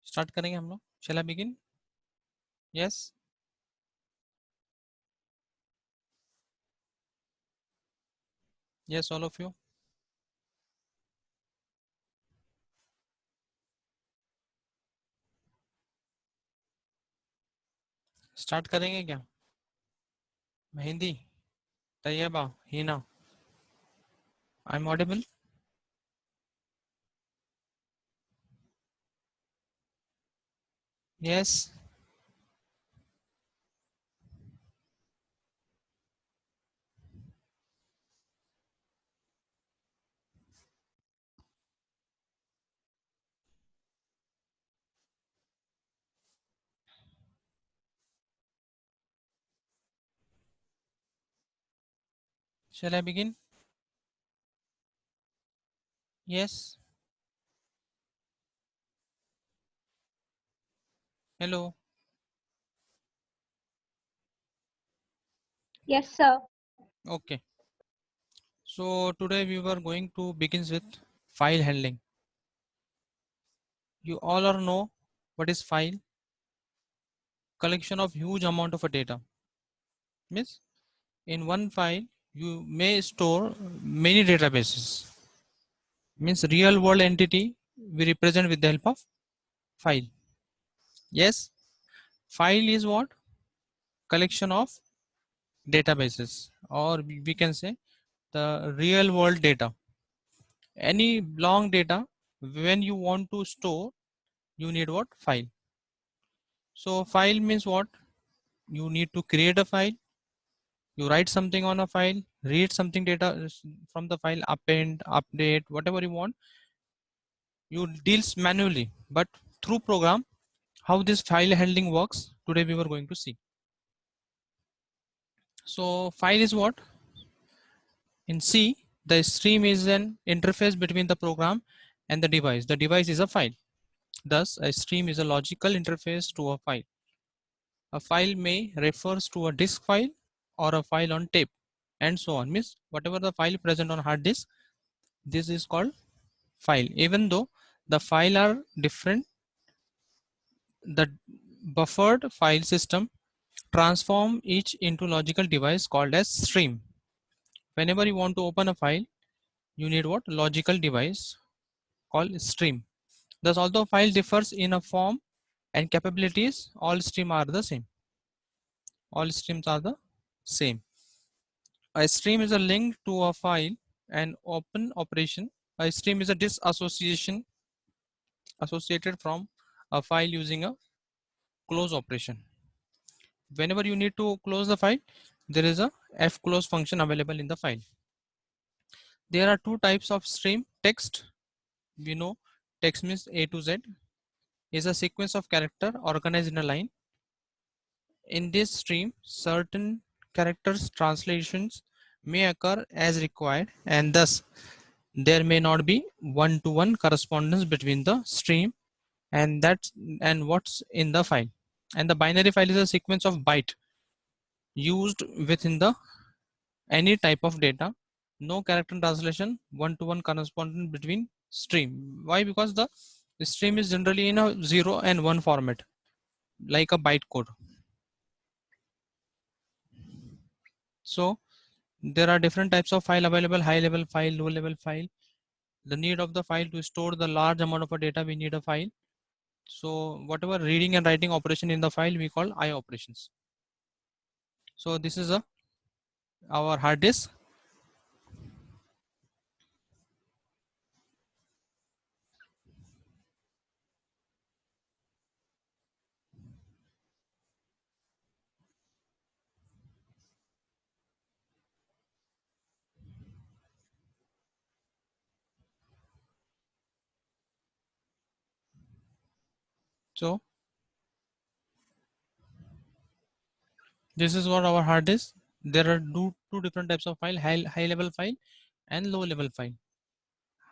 Start करेंगे हम लोग. Shall I begin? Yes. Yes, all of you. Start करेंगे क्या? Mehndi, Tayyaba, Hina. I am audible? Yes. Shall I begin? Yes. Hello. Yes, sir. Okay. So today we were going to begin with file handling. You all are know what is file? Collection of huge amount of data. Means in one file you may store many databases. Means real world entity we represent with the help of file. Yes. File is what? Collection of databases, or we can say the real world data. Any long data, when you want to store, you need what? File. So file means what? You need to create a file, you write something on a file, read something data from the file, append, update, whatever you want. You deals manually, but through program. How this file handling works, today we were going to see. So file is what? In C, the stream is an interface between the program and the device. The device is a file. Thus, a stream is a logical interface to a file. A file may refers to a disk file or a file on tape, and so on. Means whatever the file present on hard disk, this is called file. Even though the file are different, the buffered file system transform each into logical device called as stream. Whenever you want to open a file, you need what? Logical device called stream. Thus, although file differs in a form and capabilities, all stream are the same. All streams are the same. A stream is a link to a file and open operation. A stream is a disassociation associated from a file using a close operation. Whenever you need to close the file, there is a fclose function available in the file. There are two types of stream. Text, we know text means A to Z, is a sequence of character organized in a line. In this stream, certain characters translations may occur as required, and thus there may not be one-to-one correspondence between the stream and what's in the file. And the binary file is a sequence of byte used within the any type of data. No character translation, one-to-one correspondence between stream. Why? Because the stream is generally in a 0 and 1 format, like a byte code. So there are different types of file available: high level file, low level file. The need of the file to store the large amount of data, we need a file. So whatever reading and writing operation in the file, we call I operations. So this is our hard disk. So this is what our hard disk. There are two different types of file: high level file and low level file.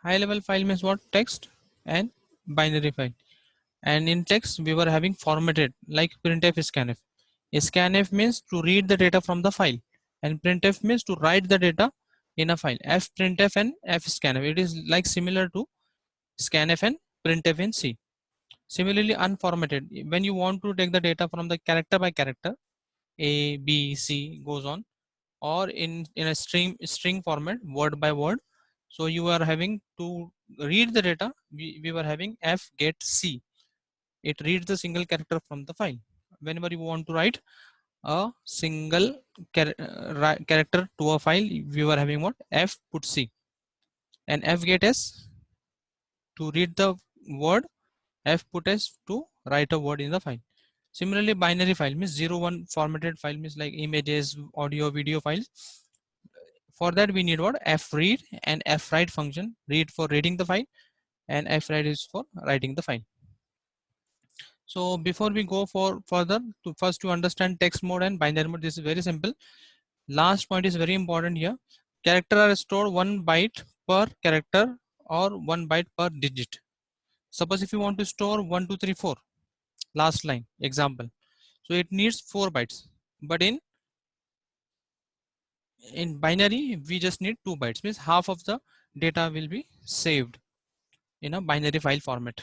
High level file means what? Text and binary file. And in text we were having formatted like printf, scanf. Scanf means to read the data from the file, and printf means to write the data in a file. Fprintf and fscanf, it is like similar to scanf and printf in C. Similarly, unformatted, when you want to take the data from the character by character, A, B, C goes on, or in a string format, word by word. So you are having to read the data. We were having F get C. It reads the single character from the file. Whenever you want to write a single character to a file, we were having what? F put C, and F get S to read the word, F put S to write a word in the file. Similarly, binary file means 0 1 formatted file means like images, audio, video files. For that we need what? F read and F write function. Read for reading the file and F write is for writing the file. So before we go for further, to first to understand text mode and binary mode, this is very simple. Last point is very important here. Character are stored 1 byte per character or 1 byte per digit. Suppose if you want to store 1 2 3 4, last line example, so it needs 4 bytes, but in binary we just need 2 bytes, means half of the data will be saved in a binary file format.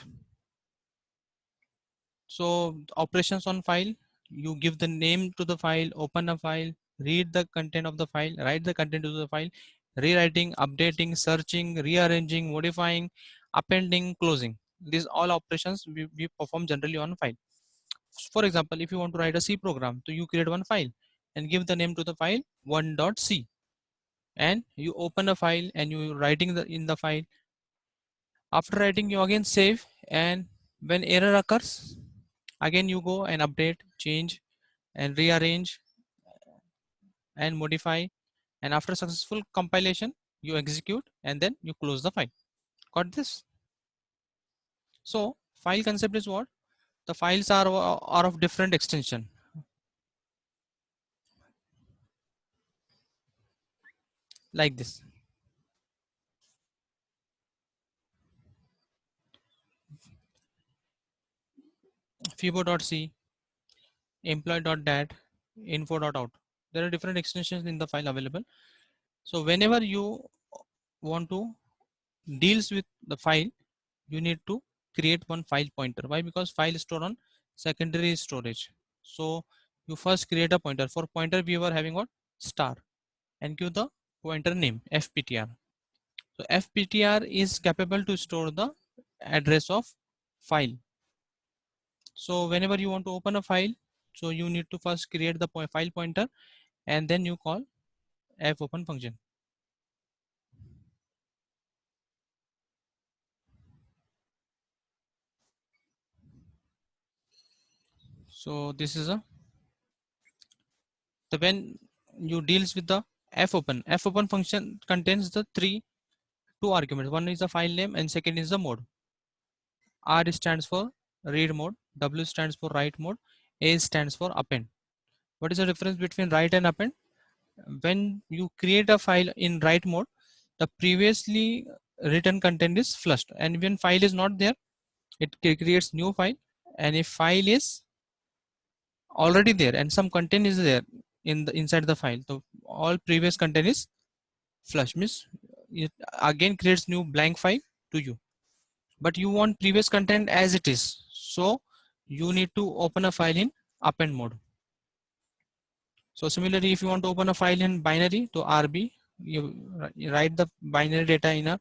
So operations on file, you give the name to the file, open a file, read the content of the file, write the content to the file, rewriting, updating, searching, rearranging, modifying, appending, closing. These all operations we perform generally on file. For example, if you want to write a C program, so you create one file and give the name to the file 1.c, and you open a file and you writing in the file. After writing, you again save, and when error occurs, again you go and update, change, and rearrange and modify, and after successful compilation you execute and then you close the file. Got this? So file concept is what? The files are of different extension, like this. fibo.c, employee.dat, info.out. There are different extensions in the file available. So whenever you want to deals with the file, you need to create one file pointer. Why? Because file is stored on secondary storage. So you first create a pointer. For pointer we were having what? Star, and give the pointer name fptr. So fptr is capable to store the address of file. So whenever you want to open a file, so you need to first create the file pointer and then you call fopen function. So this is a, the when you deals with the fopen function contains the two arguments. One is the file name and second is the mode. R stands for read mode, W stands for write mode, A stands for append. What is the difference between write and append? When you create a file in write mode, the previously written content is flushed, and when file is not there, it creates new file. And if file is already there and some content is there in the inside the file, so all previous content is flush, means it again creates new blank file to you, but you want previous content as it is, so you need to open a file in append mode. So similarly, if you want to open a file in binary, to rb, you write the binary data in a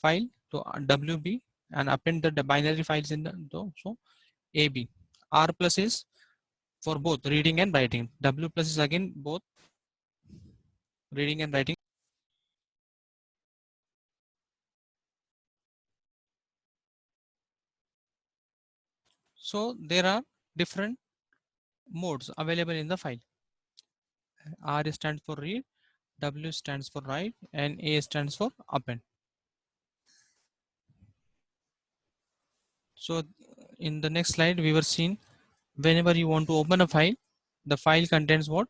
file to wb and append the binary files in the, so ab. R plus is for both reading and writing, W plus is again both reading and writing. So there are different modes available in the file. R stands for read, W stands for write, and A stands for append. So in the next slide, we were seeing whenever you want to open a file, the file contains what?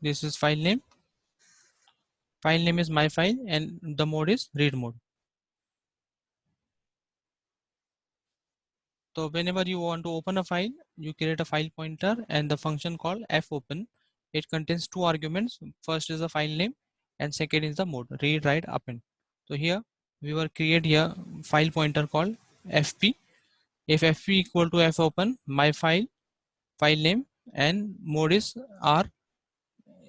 This is file name. File name is my file, and the mode is read mode. So whenever you want to open a file, you create a file pointer and the function called fopen. It contains two arguments. First is the file name and second is the mode, read, write, append. So here we will create here file pointer called fp. If fp equal to fopen, my file name and mode is r.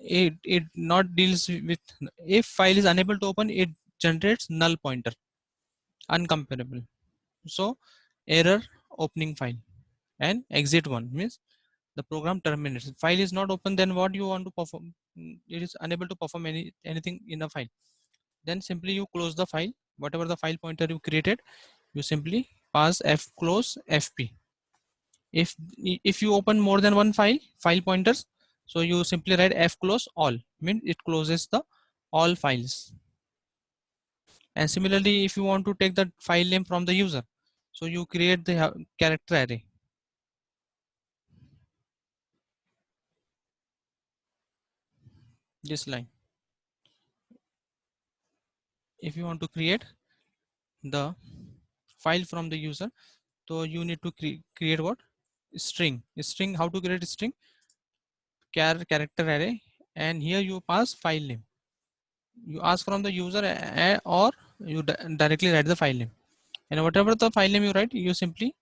It not deals with, if file is unable to open, it generates null pointer, uncomparable. So error opening file, and exit one means the program terminates. File is not open, then what you want to perform? It is unable to perform anything in the file. Then simply you close the file. Whatever the file pointer you created, you simply pass f close fp. If you open more than one file pointers, so you simply write f close all, means it closes the all files. And similarly, if you want to take the file name from the user, so you create the character array. This line, if you want to create the file from the user, so you need to create what? String. How to create string? Character array, and here you pass file name. You ask from the user, or you directly write the file name, and whatever the file name you write, you simply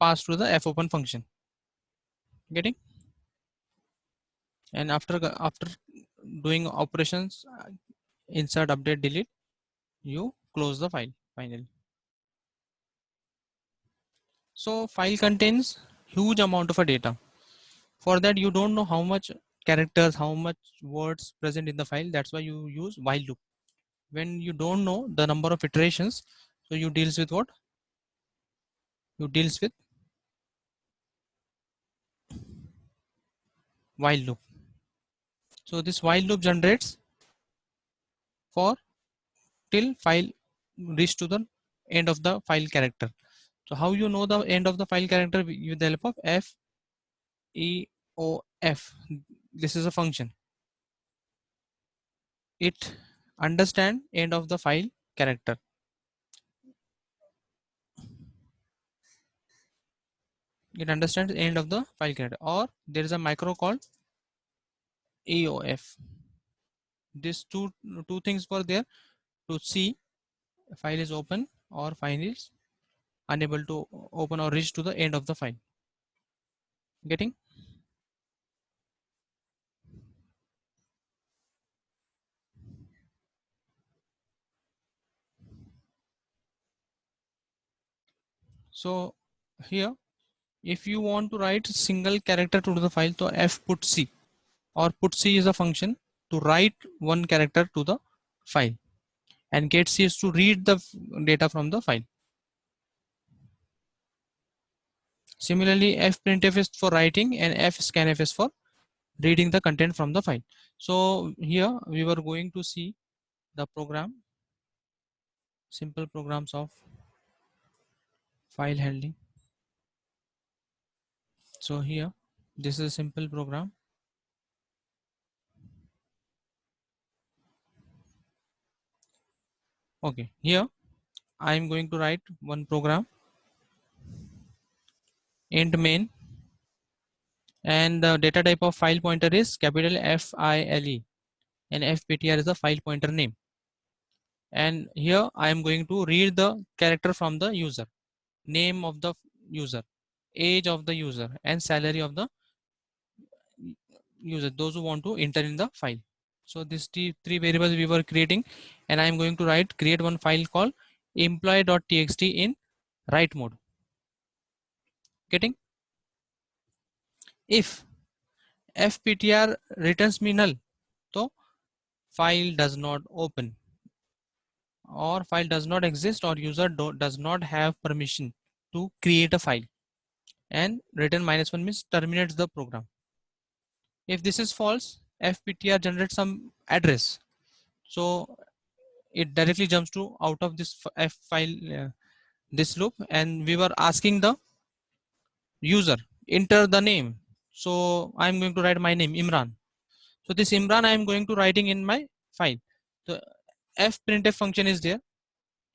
pass to the fopen function. Getting? And after doing operations, insert, update, delete, you close the file finally. So file contains huge amount of a data. For that, you don't know how much characters, how much words present in the file. That's why you use while loop. When you don't know the number of iterations, so you deals with what? You deals with while loop. So this while loop generates for till file reach to the end of the file character. So how you know the end of the file character? With the help of feof. This is a function. It understand end of the file character. It understands end of the file character. Or there is a micro called eof. These two things were there to see file is open or file is unable to open or reach to the end of the file. Getting? So here, if you want to write single character to the file, so f put c, or put c is a function to write one character to the file, and get c is to read the data from the file. Similarly, fprintf is for writing and fscanf is for reading the content from the file. So here we were going to see the program, simple programs of file handling. So here, this is a simple program. Okay, here I am going to write one program, int main, and the data type of file pointer is capital FILE, and fptr is the file pointer name. And here I am going to read the character from the user, name of the user, age of the user, and salary of the user, those who want to enter in the file. So these three variables we were creating, and I am going to create one file called employee.txt in write mode. Getting? If fptr returns me null, so file does not open, or file does not exist, or user does not have permission to create a file, and return -1 means terminates the program. If this is false, fptr generates some address, so it directly jumps to out of this f file, this loop, and we were asking the user enter the name. So I'm going to write my name Imran. So this Imran I am going to writing in my file. So fprintf function is there.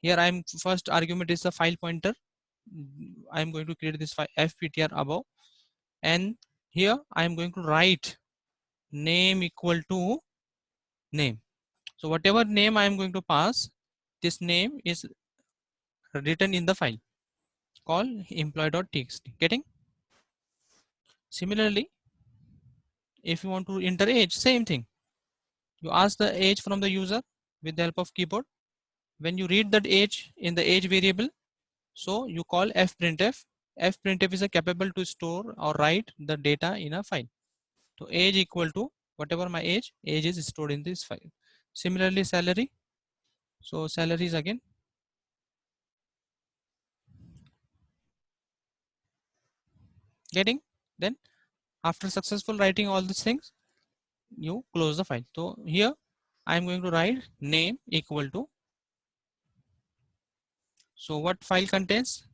Here I am first argument is the file pointer I am going to create this file fptr above, and here I am going to write name equal to name. So whatever name I am going to pass, this name is written in the file called employee.txt. Getting? Similarly, if you want to enter age, same thing. You ask the age from the user with the help of keyboard. When you read that age in the age variable, so you call fprintf. Fprintf is capable to store or write the data in a file. So age equal to whatever my age is stored in this file. Similarly, salary. So salary is again getting. Then after successful writing all these things, you close the file. So here I am going to write name equal to. So what file contains?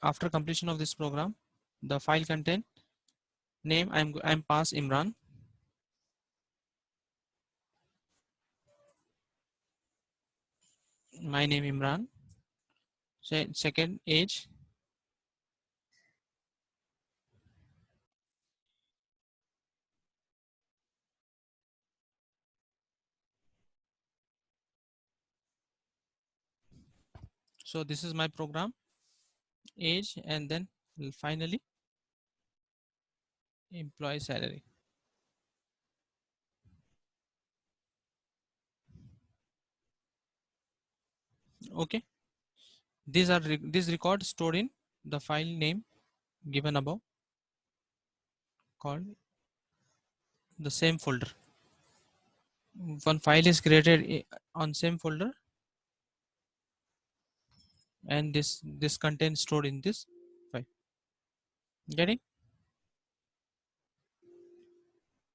After completion of this program, the file contain name. I'm pass Imran. My name Imran. Second age. So this is my program age, and then finally employee salary. Okay, these are these records stored in the file name given above called the same folder. One file is created on same folder, and this content stored in this file. Getting?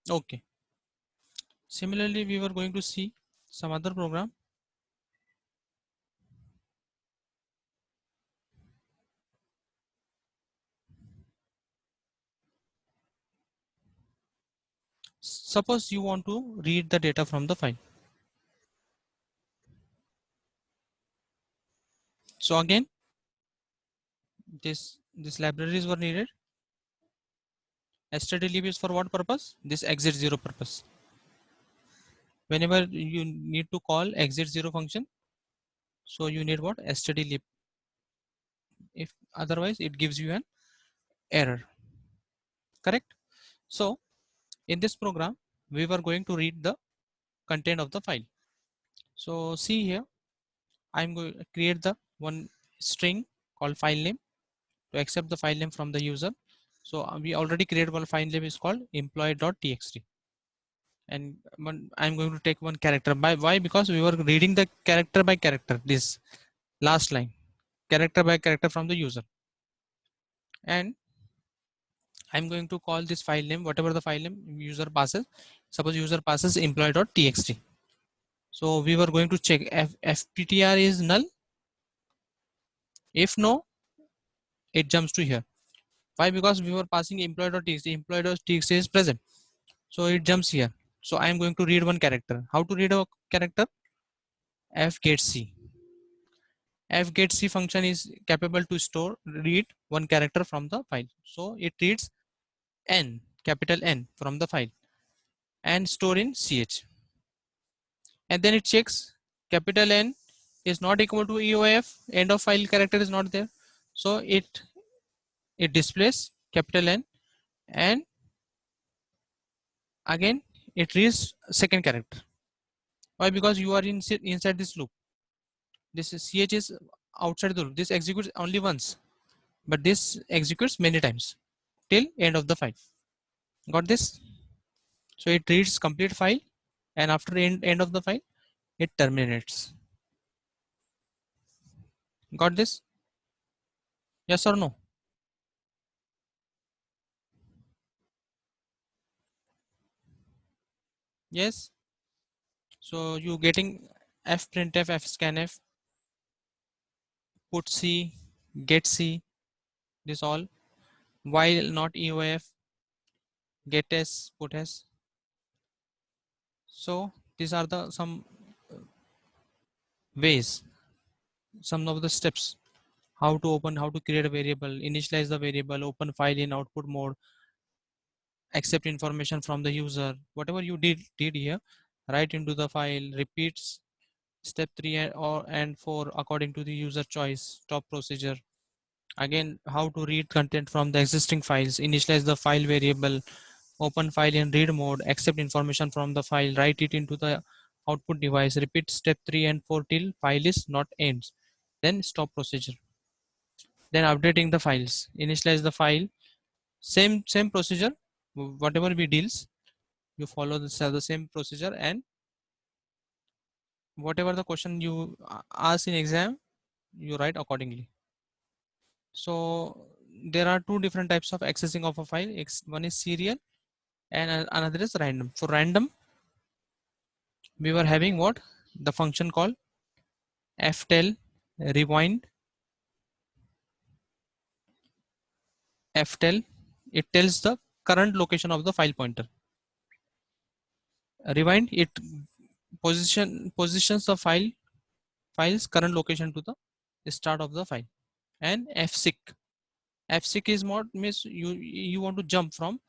Okay. Similarly, we were going to see some other program. Suppose you want to read the data from the file. So again, this libraries were needed. stdlib is for what purpose? This exit 0 purpose. Whenever you need to call exit 0 function, so you need what? stdlib. If otherwise it gives you an error. Correct? So in this program, we were going to read the content of the file. So see here, I'm going to create the one string called file name to accept the file name from the user. So we already created one file name is called employee.txt, and I'm going to take one character. By why? Because we were reading the character by character, this last line, character by character from the user. And I'm going to call this file name, whatever the file name user passes. Suppose user passes employee.txt. So we were going to check if fptr is null. If no, it jumps to here. Why? Because we were passing employee.txt. Employee.txt is present. So it jumps here. So I'm going to read one character. How to read a character? fgetc. fgetc function is capable to store read one character from the file. So it reads n, capital N from the file and store in ch. And then it checks capital N is not equal to EOF, end of file character is not there. So it displays capital N, and again it reads second character. Why? Because you are inside this loop. This is ch is outside the loop. This executes only once, but this executes many times till end of the file. Got this? So it reads complete file, and after end of the file, it terminates. Got this? Yes or no? Yes. So you getting fprintf, fscanf, put c, get c, this all, while not EOF, get s, put s. So these are the some ways some of the steps, how to open, how to create a variable, initialize the variable, open file in output mode, accept information from the user. Whatever you did here, write into the file, repeats step 3 and 4 according to the user choice, stop procedure. Again, how to read content from the existing files, initialize the file variable, open file in read mode, accept information from the file, write it into the output device, repeat step 3 and 4 till file is not ends, then stop procedure. Then updating the files, initialize the file, same procedure, whatever we deals, you follow the same procedure, and whatever the question you ask in exam, you write accordingly. So there are two different types of accessing of a file. One is serial and another is random. For random, we were having what? The function called ftel rewind. Ftel, it tells the current location of the file pointer. Rewind, it positions the file's current location to the start of the file. And fseek, fseek is what means you want to jump from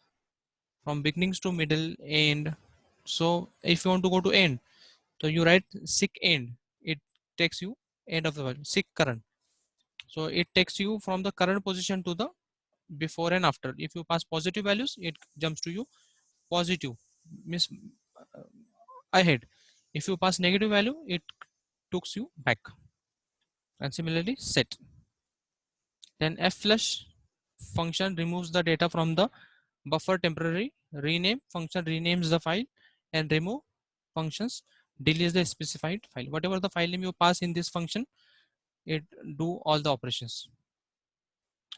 beginnings to middle end. So if you want to go to end, so you write seek end, it takes you end of the file. Seek current, so it takes you from the current position to the before and after. If you pass positive values, it jumps to you positive, means ahead. If you pass negative value, it takes you back. And similarly set. Then fflush function removes the data from the buffer temporary. Rename function renames the file, and remove functions deletes the specified file. Whatever the file name you pass in this function, it do all the operations.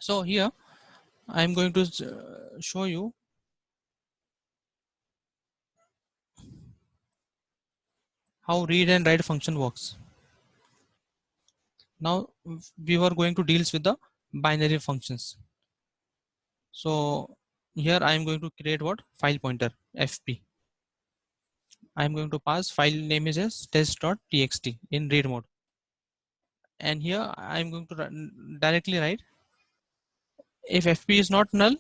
So here I'm going to show you how read and write function works. Now we were going to deals with the binary functions. So here I am going to create what? File pointer fp. I am going to pass file name is as test.txt in read mode. And here I am going to directly write if fp is not null,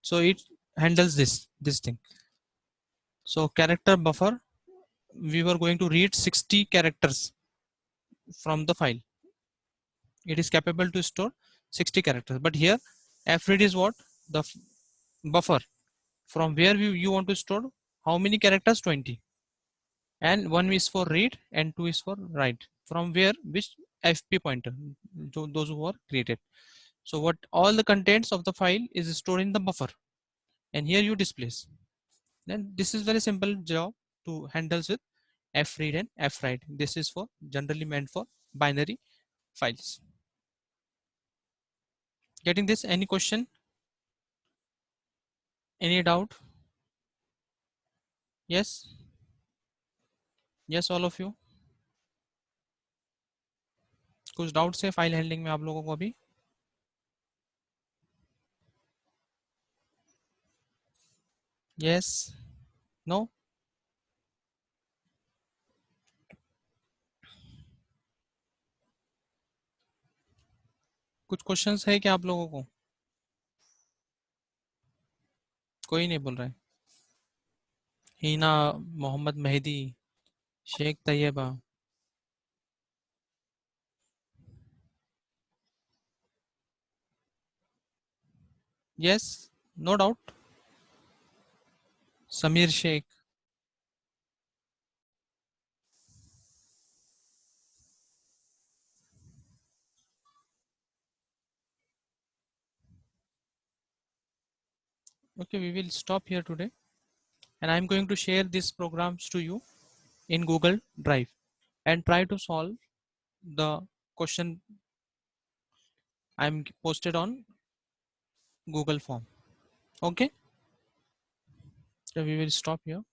so it handles this thing. So character buffer, we were going to read 60 characters from the file. It is capable to store 60 characters, but here fread is what? The buffer from where you want to store how many characters? 20. And one is for read and two is for write, from where which fp pointer, those who are created. So what all the contents of the file is stored in the buffer, and here you displace. Then this is very simple job to handles with fread and fwrite. This is for generally meant for binary files. Getting this? Any question? Any doubt? Yes, yes, all of you. कुछ doubts है file handling में आप लोगों को अभी? Yes, no? कुछ questions है क्या आप लोगों को? कोई नहीं बोल रहा है? Heena, Mohammad Mehdi, Shaikh Taiba. Yes, no doubt. Sameer Shaikh. Okay, we will stop here today, and I'm going to share these programs to you in Google Drive and try to solve the question I'm posted on Google form. Okay, so we will stop here.